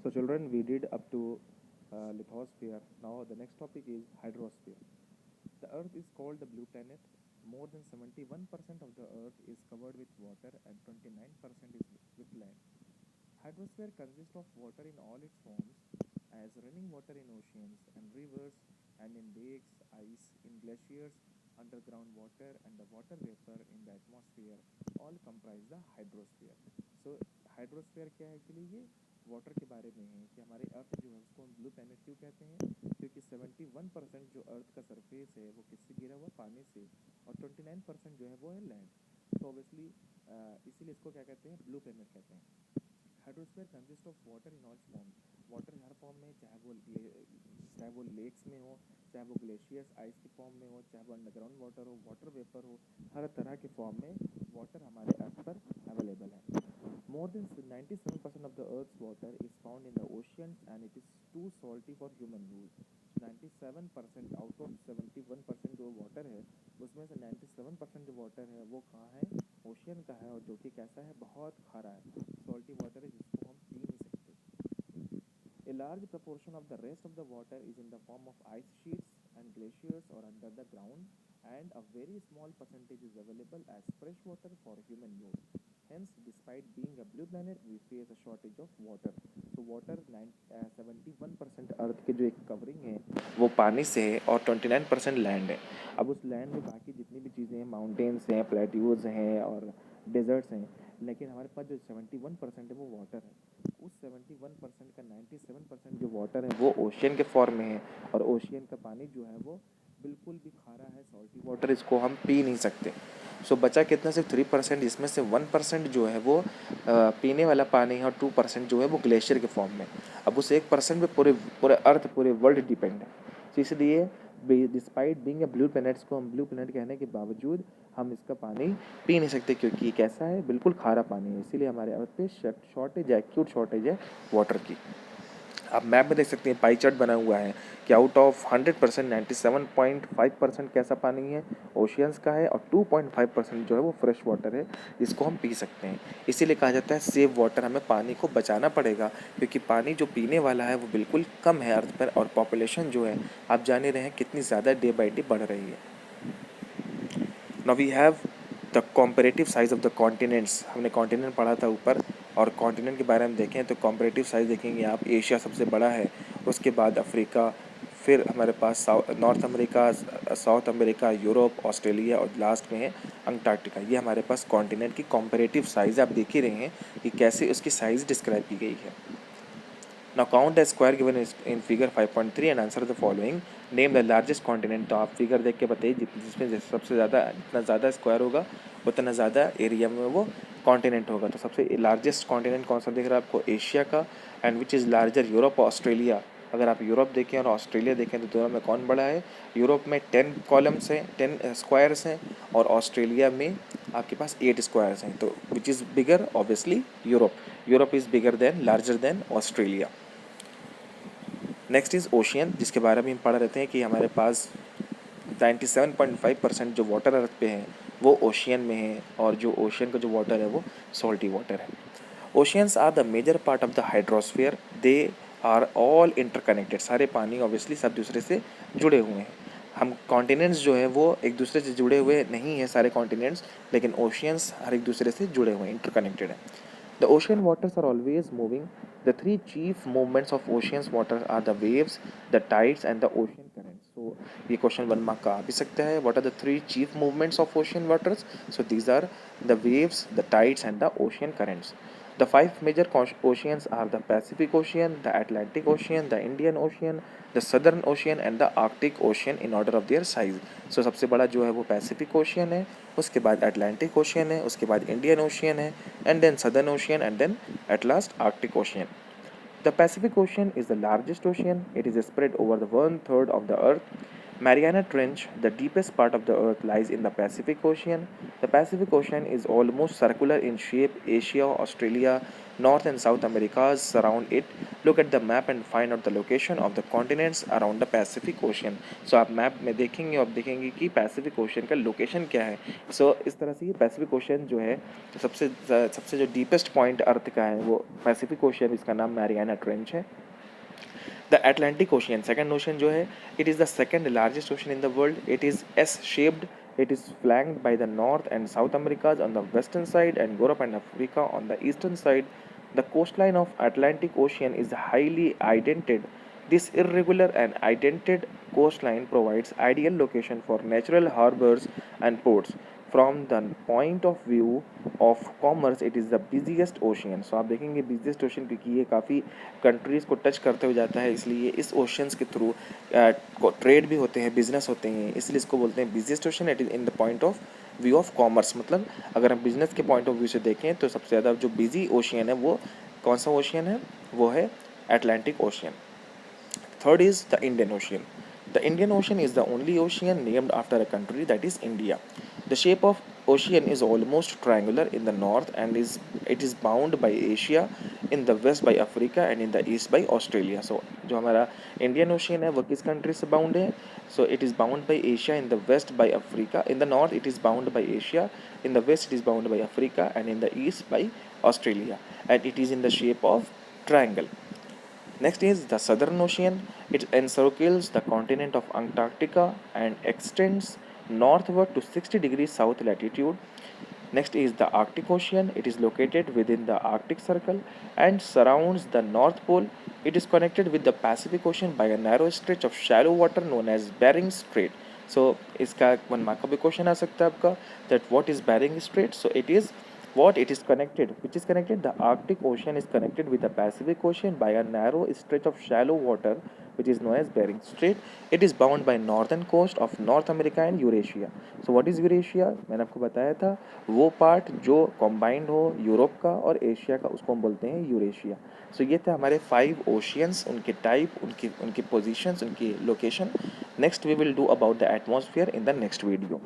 So children, we did up to lithosphere. Now the next topic is hydrosphere. The Earth is called the blue planet. More than 71% of the Earth is covered with water and 29% is with land. Hydrosphere consists of water in all its forms, as running water in oceans and rivers, and in lakes, ice, in glaciers, underground water, and the water vapor in the atmosphere all comprise the hydrosphere. So hydrosphere क्या है actually? ये water के बारे में है कि हमारे अर्थ जो है उसको हम ब्लू प्लैनेट क्यों कहते हैं, क्योंकि 71% जो अर्थ का सरफेस है वो किससे घिरा हुआ? पानी से, और 29% जो है वो है लैंड। तो ऑब्वियसली इसीलिए इसको क्या कहते हैं? ब्लू प्लैनेट कहते हैं। Hydrosphere consist of water in all form. Water her form में, चाहे वो लेक्स में हो, चाहे वो ग्लेशियर्स आइस की फॉर्म में हो, चाहे वो अंडरग्राउंड वाटर हो, वाटर वेपर हो, हर तरह के फॉर्म में वाटर हमारे अर्थ पर अवेलेबल है। More than 97% of the Earth's water is found in the oceans and it is too salty for human use. So 97% out of 71% जो वाटर है उसमें से 97% जो वाटर है वो कहाँ है? ओशियन का है, और जो कि कैसा है? बहुत खारा है, सॉल्टी वाटर है जिसको हम पी नहीं सकते। A large proportion of the rest of the water is in the form of ice sheets and glaciers or under the ground, and a very small percentage is available as fresh water for human use. Hence, despite being a blue planet, we face a shortage of water. So water 71% अर्थ के जो एक covering है वो पानी से है और 29% land है। अब उस लैंड में बाकी जितनी भी चीज़ें हैं, माउंटेन्स हैं, प्लेट्यूज हैं और डेजर्ट्स हैं, लेकिन हमारे पास जो 71% है वो वाटर है। उस 71% का 97% जो वाटर है वो ओशियन के फॉर्म में है, और ओशियन का पानी जो है वो बिल्कुल भी खारा है, सॉल्टी वाटर, इसको हम पी नहीं सकते। सो बचा कितना? सिर्फ 3%, जिसमें से 1% जो है वो पीने वाला पानी है और 2% जो है वो ग्लेशियर के फॉर्म में। अब उस 1% पे पूरे पूरे अर्थ, पूरे वर्ल्ड डिपेंड है। तो इसलिए despite being a blue planets को हम ब्लू प्लैनेट कहने के बावजूद हम इसका पानी पी नहीं सकते, क्योंकि ये कैसा है? बिल्कुल खारा पानी है। इसीलिए हमारे अर्थ पे शॉर्टेज है, एक्यूट शॉर्टेज है वाटर की। आप मैप में देख सकते हैं, पाई चार्ट बना हुआ है कि आउट ऑफ 100% 97.5% कैसा पानी है? ओशियंस का है, और 2.5% जो है वो फ्रेश वाटर है जिसको हम पी सकते हैं। इसीलिए कहा जाता है सेव वाटर, हमें पानी को बचाना पड़ेगा, क्योंकि पानी जो पीने वाला है वो बिल्कुल कम है अर्थ पर, और पॉपुलेशन जो है आप जान ही रहे हैं कितनी ज़्यादा डे बाई डे बढ़ रही है। Now we have the comparative size of the continents. हमने कॉन्टिनेंट पढ़ा था ऊपर, और कॉन्टिनेंट के बारे में देखें तो कॉम्परेटिव साइज देखेंगे आप, एशिया सबसे बड़ा है, उसके बाद अफ्रीका, फिर हमारे पास North America, South America, Europe, Australia, और लास्ट में है अंटार्कटिका। ये हमारे पास कॉन्टिनेंट की कॉम्परेटिव साइज़ आप देख ही रहे हैं कि कैसे उसकी साइज़ डिस्क्राइब की गई है। Now count the square given in figure 5.3 and answer the following. Name the largest continent. तो आप फिगर देख के बताइए जिसमें सबसे ज़्यादा, जितना ज़्यादा स्क्वायर होगा उतना ज़्यादा एरिया में वो कॉन्टिनेंट होगा। तो सबसे लार्जेस्ट कॉन्टिनेंट कौन सा दिख रहा है आपको? एशिया का। And which is larger? Europe, Australia. अगर आप यूरोप देखें और ऑस्ट्रेलिया देखें तो दोनों में कौन बड़ा है? यूरोप में 10 कॉलम्स हैं, 10 स्क्वायर्स हैं, और ऑस्ट्रेलिया में आपके पास 8 स्क्वायर्स हैं। तो which is bigger? Obviously Europe. Europe is bigger than, larger than Australia. Next is ocean, जिसके बारे में हम पढ़ रहे थे कि हमारे पास 97.5% जो वाटर अर्थ पे है वो ओशियन में है, और जो ओशियन का जो वाटर है वो सॉल्टी वाटर है। Oceans are the major part of the hydrosphere. They are all interconnected. सारे पानी ऑब्वियसली सब दूसरे से जुड़े हुए हैं। हम कॉन्टिनेंट्स जो है वो एक दूसरे से जुड़े हुए नहीं हैं सारे कॉन्टिनेंट्स, लेकिन ओशियंस हर एक दूसरे से जुड़े हुए हैं, इंटरकनेक्टेड हैं। The ocean waters are always moving. The three chief movements of ocean's waters are the waves, the tides, and the ocean currents. So, ये क्वेश्चन 1 मार्क का आ भी सकता है. What are the three chief movements of ocean waters? So these are the waves, the tides, and the ocean currents. The five major oceans are the Pacific Ocean, the Atlantic Ocean, the Indian Ocean, the Southern Ocean, and the Arctic Ocean in order of their size. So सबसे बड़ा जो है वो Pacific ocean है, उसके बाद Atlantic ocean है, उसके बाद इंडियन ओशियन है, and then Southern Ocean, and then at last Arctic Ocean. The Pacific Ocean is the largest ocean. It is spread over the 1/3 of the earth. Mariana Trench, the deepest part of the Earth, lies in the Pacific Ocean. The Pacific Ocean is almost circular in shape. Asia, Australia, North and South Americas surround it. Look at the map and find out the location of the continents around the Pacific Ocean. So आप map में देखेंगे और देखेंगे कि Pacific ocean का location क्या है. सो इस तरह से ये पैसिफिक ओशन जो है सबसे जो डीपेस्ट पॉइंट अर्थ का है वो पैसिफिक ओशन, इसका नाम मैरियाना ट्रेंच है. The Atlantic Ocean, second ocean जो है, it is the second largest ocean in the world. It is S-shaped. It is flanked by the North and South Americas on the western side and Europe and Africa on the eastern side. The coastline of Atlantic Ocean is highly indented. This irregular and indented coastline provides ideal location for natural harbors and ports. From the point of view of commerce, it is the busiest ocean. So आप देखेंगे busiest ocean क्योंकि ये काफ़ी countries को touch करते हुए जाता है, इसलिए इस ओशंस के थ्रू ट्रेड भी होते हैं, बिजनेस होते हैं, इसलिए इसको बोलते हैं busiest ocean. It is in the point of view of commerce. मतलब अगर हम बिजनेस के पॉइंट ऑफ व्यू से देखें तो सबसे ज़्यादा जो बिजी ओशियन है वो कौन सा ओशियन है, वो है Atlantic ocean. Third is the Indian Ocean. The Indian Ocean is the only ocean named after a country, that is India. The shape of ocean is almost triangular in the north and it is bound by Asia, in the west by Africa and in the east by Australia. So जो हमारा Indian Ocean है वो किस country से bound है? So it is bound by Asia, in the west by Africa, in the north it is bound by Asia, in the west it is bound by Africa and in the east by Australia, and it is in the shape of triangle. Next is the Southern Ocean. It encircles the continent of Antarctica and extends northward to 60 degrees south latitude. Next is the Arctic Ocean. It is located within the Arctic Circle and surrounds the North Pole. It is connected with the Pacific Ocean by a narrow stretch of shallow water known as Bering Strait. So इसका one mark का भी question आ सकता है आपका, that what is Bering Strait? So it is what it is connected, which is connected. The Arctic Ocean is connected with the Pacific Ocean by a narrow stretch of shallow water which is known as Bering Strait. It is bound by northern coast of North America and Eurasia. So what is Eurasia? मैंने आपको बताया था, वो part जो combined हो Europe का और Asia का उसको हम बोलते हैं यूरेशिया. सो ये थे हमारे 5 ओशियंस, उनके टाइप, उनकी पोजीशंस, उनकी location. Next we will do about the atmosphere in the next video.